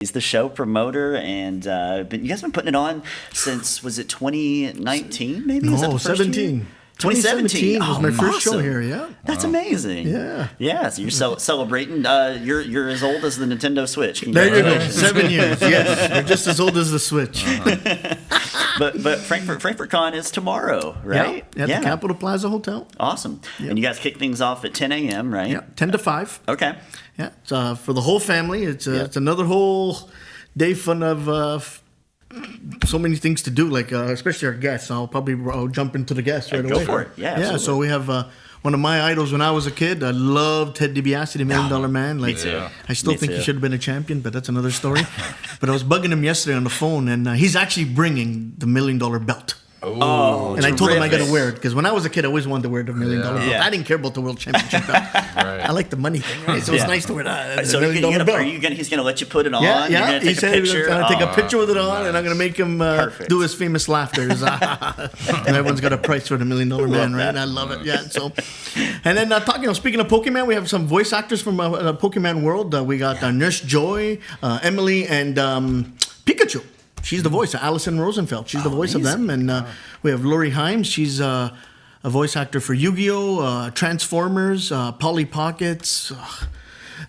He's the show promoter, and you guys been putting it on since, was it 2019 maybe? No, Is that the first 17. year? 2017 was my first show awesome. here, yeah. That's amazing. Yeah. Yeah, so you're celebrating. You're as old as the Nintendo Switch. There you go. Congratulations. 7 years, yes. You're just as old as the Switch. But FrankfortCon is tomorrow, right? Yeah, at the Capitol Plaza Hotel. Awesome. Yep. And you guys kick things off at 10 a.m., right? Yeah, 10 to 5. Okay. Yeah, it's, for the whole family. It's another whole day fun of so many things to do, like especially our guests. I'll jump into the guests right away. Go for it. Yeah, absolutely. So we have one of my idols when I was a kid. I loved Ted DiBiase, the $1 Million Man. Like, Me too. I still Me think too. he should have been a champion, but that's another story. But I was bugging him yesterday on the phone, and he's actually bringing the $1 Million belt. Oh, And I told him I got to terrific. wear it because when I was a kid, I always wanted to wear the $1 Million belt. Yeah. I didn't care about the World Championship belt. I like the money thing, right? So it's nice to wear the So $1 Million belt. he's gonna let you put it on? Yeah, You're gonna he take said a he was picture? going to take a picture with it on, and I'm going to make him do his famous laughter. And everyone's got a price for the $1 Million Man, right? that. And I love it. Yeah. So, and then speaking of Pokemon, we have some voice actors from the Pokemon world. We got Nurse Joy, Emily, and Pikachu. She's the voice of Allison Rosenfeld. She's the voice of them. And we have Lori Himes. She's a voice actor for Yu-Gi-Oh!, Transformers, Polly Pockets.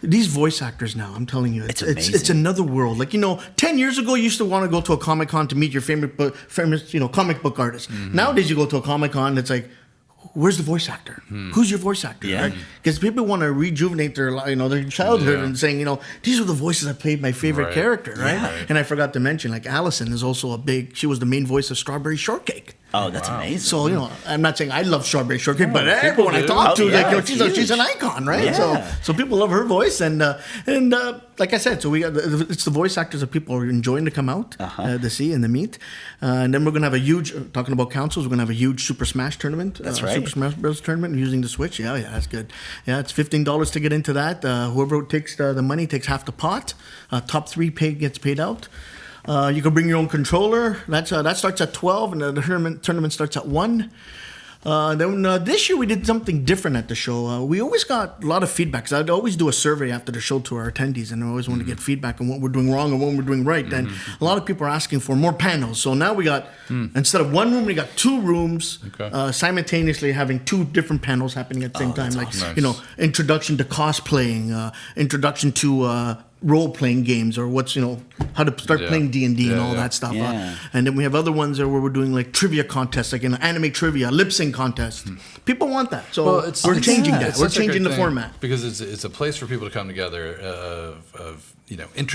These voice actors now, I'm telling you, it's amazing. another world. Like, 10 years ago, you used to want to go to a Comic-Con to meet your famous comic book artist. Nowadays, you go to a Comic-Con, it's like, where's the voice actor? Who's your voice actor? Yeah. Because people want to rejuvenate their childhood and saying, these are the voices that played my favorite character, right? Yeah. And I forgot to mention, like, Allison is also she was the main voice of Strawberry Shortcake. Oh, that's amazing. So, I'm not saying I love Strawberry Shortcake, but everyone I talk to, she's an icon, right? Yeah. So people love her voice, and like I said, so it's the voice actors that people are enjoying to come out to see and to meet, and then we're gonna have a huge talking about consoles. We're gonna have a huge Super Smash tournament. That's right. Super Smash Bros. Tournament using the Switch. Yeah, that's good. Yeah, it's $15 to get into that. Whoever takes the money takes half the pot. Top 3 gets paid out. You can bring your own controller. That starts at 12, and the tournament starts at 1. Then this year we did something different at the show. We always got a lot of feedback. 'Cause I'd always do a survey after the show to our attendees, and I always want to get feedback on what we're doing wrong and what we're doing right. And a lot of people are asking for more panels. So now we got, instead of one room, we got 2 rooms, simultaneously having 2 different panels happening at the same time. Like, awesome. introduction to cosplaying, introduction to role-playing games, or how to start playing D&D and all that stuff. Yeah. And then we have other ones where we're doing like trivia contests, like anime trivia, lip sync contest. People want that, so we're changing that. We're changing the format because it's a place for people to come together of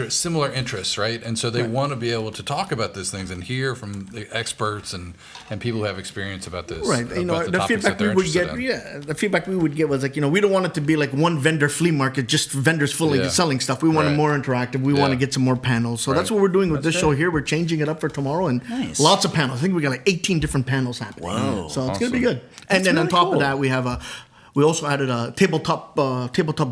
similar interests, right? And so they want to be able to talk about these things and hear from the experts and people who have experience about this. Right. About The feedback we would get. in. Yeah, the feedback we would get was like, we don't want it to be like one vendor flea market, just vendors selling stuff. We want it more interactive. We want to get some more panels. So that's what we're doing with this show here. We're changing it up for tomorrow, and lots of panels. I think we got like 18 different panels happening. Whoa. So it's gonna be good. And then on top of that, we have we also added a tabletop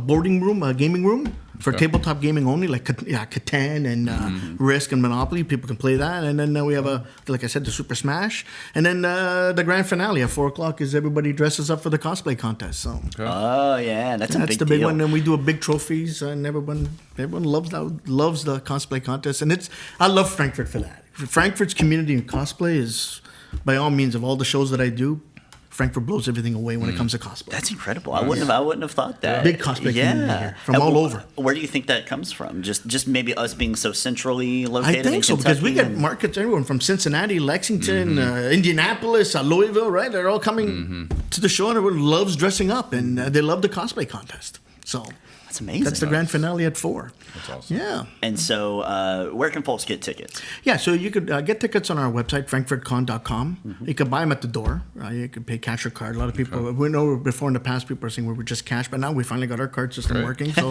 boarding room, a gaming room for tabletop gaming only, like Catan and Risk and Monopoly. People can play that. And then we have like I said, the Super Smash. And then the grand finale at 4:00 is everybody dresses up for the cosplay contest. So Oh yeah, that's the big deal. one. And we do a big trophies, and everyone loves the cosplay contest. And I love Frankfurt for that. Frankfurt's community in cosplay is, by all means, of all the shows that I do, Frankfurt blows everything away when it comes to cosplay. That's incredible. I wouldn't have thought that. Big cosplay community here from all over. Where do you think that comes from? Just maybe us being so centrally I located. think in so, because we Kentucky get markets everywhere from Cincinnati, Lexington, Indianapolis, Louisville, right? They're all coming to the show, and everyone loves dressing up, and they love the cosplay contest. So That's amazing. that's the grand finale at 4. That's awesome. Yeah. And so, where can folks get tickets? Yeah, so you could get tickets on our website, FrankfortCon.com. You could buy them at the door. You could pay cash or card. A lot of people, we know before in the past, people were saying we were just cash, but now we finally got our card system working. So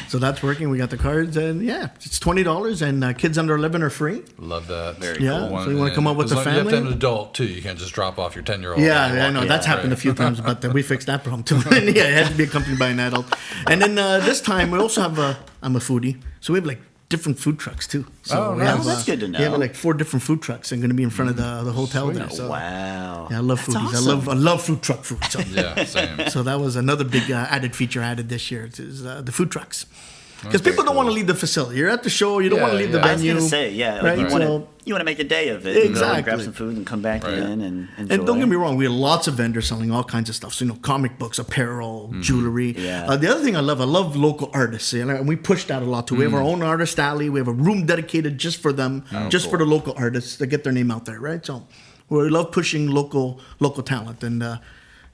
so that's working. We got the cards, and it's $20, and kids under 11 are free. Love that. Very cool. So you wanna come up with the You have family? to have an adult too. You can't just drop off your 10-year-old. Yeah, I know. That's happened a few times, but we fixed that problem too. It had to be accompanied by an adult. And then this time we also have I'm a foodie, so we have like different food trucks too. So we have, that's good to know. We have like 4 different food trucks, and going to be in front of the hotel there. So Wow. yeah, I love That's foodies. awesome. I love food truck food. So, Yeah, same. so that was another big added feature added this year is the food trucks. Because people don't want to leave the facility. You're at the show, you don't want to leave the I was venue. gonna say, yeah, like right? you want to make a day of it. Exactly. Grab some food and come back in and enjoy. And don't get me wrong, we have lots of vendors selling all kinds of stuff. So, comic books, apparel, jewelry. Yeah. The other thing I love local artists. And we push that a lot too. We have our own artist alley. We have a room dedicated just for them, for the local artists to get their name out there, right? So we love pushing local talent. And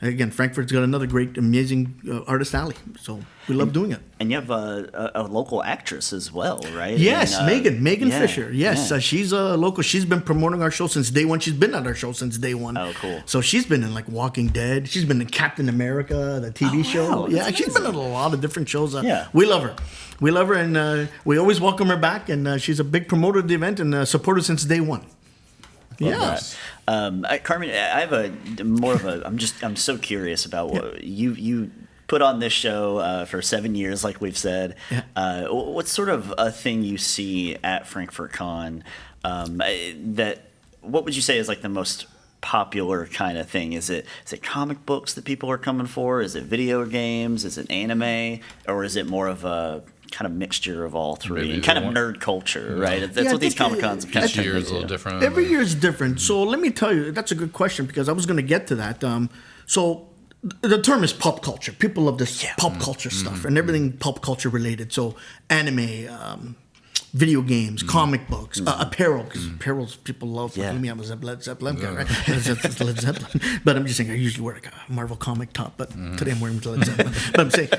again, Frankfort's got another great, amazing artist alley. So we love doing it. And you have a local actress as well, right? Yes, and, Megan yeah, Fisher. Yes, yeah. she's a local. She's been promoting our show since day one. She's been at our show since day one. Oh, cool. So she's been in like Walking Dead. She's been in Captain America, the TV show. That's Yeah, she's been in amazing. a lot of different shows. Yeah. We love her. We love her, and we always welcome her back. And she's a big promoter of the event and supporter since day one. Love that. Carmen, I have I'm so curious about what you put on this show for 7 years, like we've said. Yeah. What's sort of a thing you see at FrankfortCon what would you say is like the most popular kind of thing? Is it comic books that people are coming for? Is it video games? Is it anime? Or is it more of a kind of mixture of all three? Maybe And kind of one. nerd culture, right? That's Yeah, I what these think Comic-Cons have kind of Each year turned is a little into. different. Every year is different. So let me tell you, that's a good question because I was going to get to that. So the term is pop culture. People love this pop culture stuff and everything pop culture related. So anime, video games, comic books, apparel, because apparels people love. Yeah. Me, I'm a Led Zeppelin guy, right? Led Zeppelin. But I'm just saying, I usually wear like a Marvel comic top, but today I'm wearing Led Zeppelin. But I'm saying,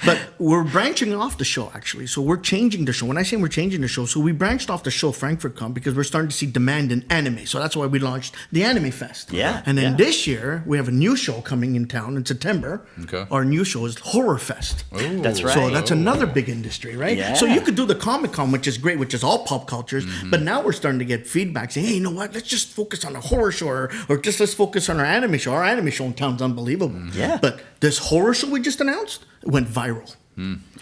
but we're branching off the show actually. So we're changing the show. When I say we're changing the show, so we branched off the show FrankfortCon because we're starting to see demand in anime. So that's why we launched the Anime Fest. Yeah, And then yeah. this year we have a new show coming in town in September. Okay. Our new show is Horror Fest. Ooh. That's right. So that's another big industry, right? Yeah. So you could do the Comic-Con, which is great, which is all pop cultures. But now we're starting to get feedback saying, hey, you know what? Let's just focus on a horror show or just let's focus on our anime show. Our anime show in town's unbelievable. Yeah. But this horror show we just announced went viral.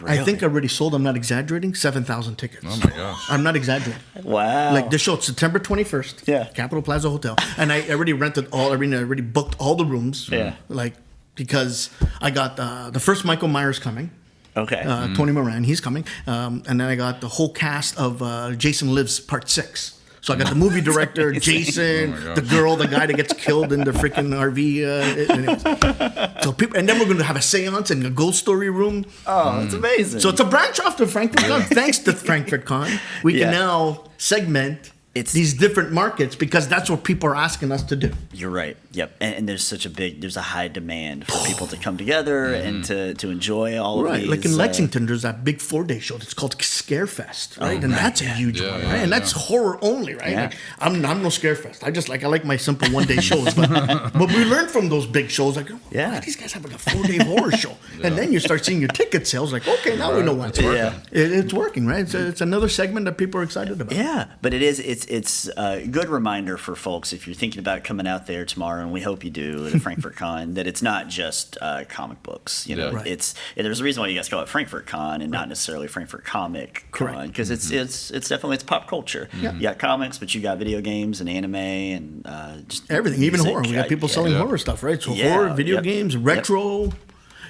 I think I already sold, I'm not exaggerating, 7,000 tickets. Oh my gosh. I'm not exaggerating. Wow. Like this show, it's September 21st. Yeah. Capitol Plaza Hotel. And I already already booked all the rooms. Yeah. Like, because I got the first Michael Myers coming. Okay. Tony Moran, he's coming. And then I got the whole cast of Jason Lives Part 6. So I got the movie director, Jason, Oh my gosh. the girl, the guy that gets killed in the freaking RV. Anyways. So people, and then we're going to have a seance in a ghost story room. Oh, that's amazing. So it's a branch off to FrankfortCon. Thanks to FrankfortCon, we Yeah. can now segment these different markets because that's what people are asking us to do. You're right. Yep. And there's there's a high demand for people to come together and to enjoy all of Right, these. like in Lexington, there's that big 4-day show that's called Scarefest, right? And that's a huge Yeah, one, yeah, right? And yeah. that's horror only, right? Yeah. Like, I'm no Scarefest. I like my simple 1-day shows, but we learned from those big shows, like, why are these guys having a 4-day horror show? And then you start seeing your ticket sales, like, okay, now we know what's working. Yeah. It's working, right? It's another segment that people are excited about. Yeah, but it's a good reminder for folks if you're thinking about coming out there tomorrow, and we hope you do at FrankfortCon, that it's not just comic books. You know, Yeah. Right. there's a reason why you guys call it FrankfortCon and not necessarily Frankfurt Comic Con, Correct. because it's definitely pop culture. Yeah. You got comics, but you got video games and anime and just Everything, even music. horror. We got people Yeah. selling Yeah. horror stuff, right? So Yeah, horror, video yep. games, retro.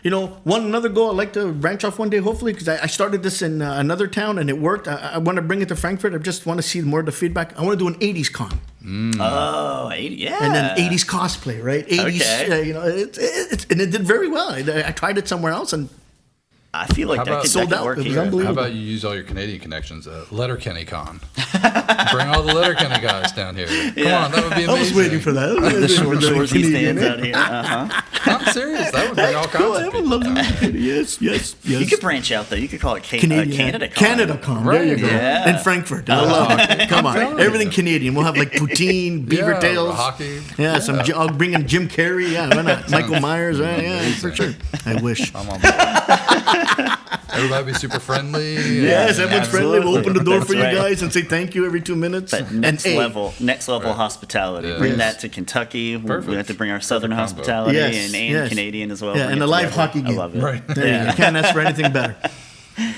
You know, another goal I'd like to branch off one day, hopefully, because I started this in another town and it worked. I want to bring it to Frankfurt. I just want to see more of the feedback. I want to do an 80s con. Oh, 80, yeah. And then 80s cosplay, right? 80s, Okay. you know, and it did very well. I tried it somewhere else and I feel like How that about- could, Sold that could out. work It was here. unbelievable. How about you use all your Canadian connections? Letterkenny Con. Bring all the Letterkenny guys down here. Come on, that would be amazing. I was waiting for that. The short shorts he Canadian, stands eh? out here. Uh-huh. I'm serious. That would bring all Cool, kinds I of would people. love that. Yes. You could branch out though. You could call it Canadian. Canada Con. Canada Con. There you go. Yeah. In Frankfurt. I love it. Come on. telling you. Everything Canadian. We'll have like poutine, beaver Yeah, tails. hockey. Yeah, I'll bring in Jim Carrey. Yeah, why not? Michael Myers. Right? Yeah, for sure. I wish. I'm on board. Everybody be super friendly. Yes, everyone's friendly. We'll open the door That's for you right. guys and say thank you every 2 minutes. But next and level hospitality. Yeah. Bring Yes. that to Kentucky. Perfect. We have to bring our Southern Perfect combo. hospitality Yes, and yes. Canadian as well. Yeah, Bring and it a live together. hockey game. I love it. Right. There you go. You can't ask for anything better.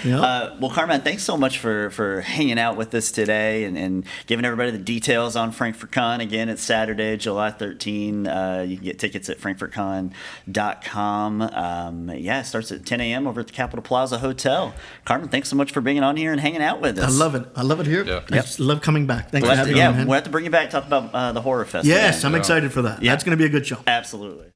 Well, Carmine, thanks so much for hanging out with us today and giving everybody the details on FrankfortCon. Again, it's Saturday, July 13. You can get tickets at FrankfortCon.com. It starts at 10 a.m. over at the Capitol Plaza Hotel. Carmine, thanks so much for being on here and hanging out with us. I love it. I love it here. Yeah. I just love coming back. Thanks for having me, man. We'll have to bring you back to talk about the Horror Fest. Yes, again. I'm excited for that. Yeah. That's going to be a good show. Absolutely.